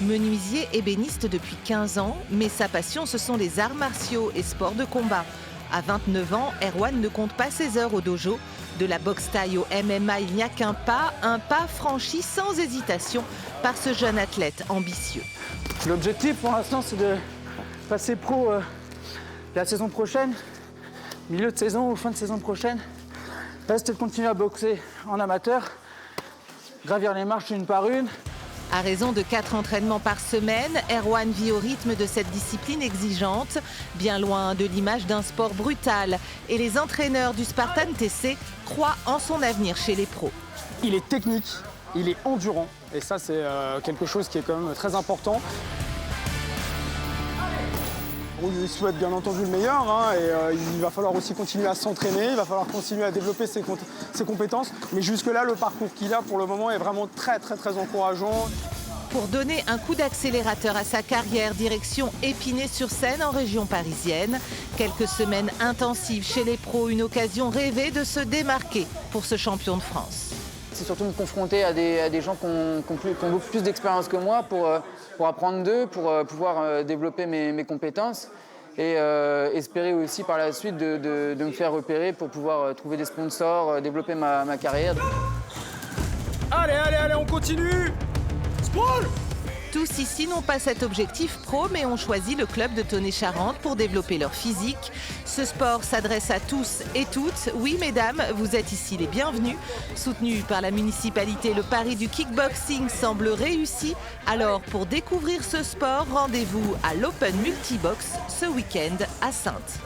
Menuisier ébéniste depuis 15 ans, mais sa passion, ce sont les arts martiaux et sports de combat. À 29 ans, Erwan ne compte pas ses heures au dojo. De la boxe thaï au MMA, il n'y a qu'un pas franchi sans hésitation par ce jeune athlète ambitieux. L'objectif pour l'instant, c'est de passer pro la saison prochaine, milieu de saison ou fin de saison prochaine. Là, c'était de continuer à boxer en amateur, gravir les marches une par une. À raison de 4 entraînements par semaine, Erwan vit au rythme de cette discipline exigeante, bien loin de l'image d'un sport brutal. Et les entraîneurs du Spartan TC croient en son avenir chez les pros. Il est technique, il est endurant, et ça c'est quelque chose qui est quand même très important. On lui souhaite bien entendu le meilleur, et il va falloir aussi continuer à s'entraîner, il va falloir continuer à développer ses compétences. Mais jusque-là, le parcours qu'il a pour le moment est vraiment très encourageant. Pour donner un coup d'accélérateur à sa carrière, direction Épinay-sur-Seine en région parisienne. Quelques semaines intensives chez les pros, une occasion rêvée de se démarquer pour ce champion de France. C'est surtout me confronter à des gens qui ont beaucoup plus d'expérience que moi pour apprendre d'eux, pour pouvoir développer mes compétences et espérer aussi par la suite de me faire repérer pour pouvoir trouver des sponsors, développer ma carrière. Allez, on continue. Sprawl! Tous ici n'ont pas cet objectif pro, mais ont choisi le club de Tonnet-Charente pour développer leur physique. Ce sport s'adresse à tous et toutes. Oui, mesdames, vous êtes ici les bienvenus. Soutenu par la municipalité, le pari du kickboxing semble réussi. Alors, pour découvrir ce sport, rendez-vous à l'Open Multibox ce week-end à Saintes.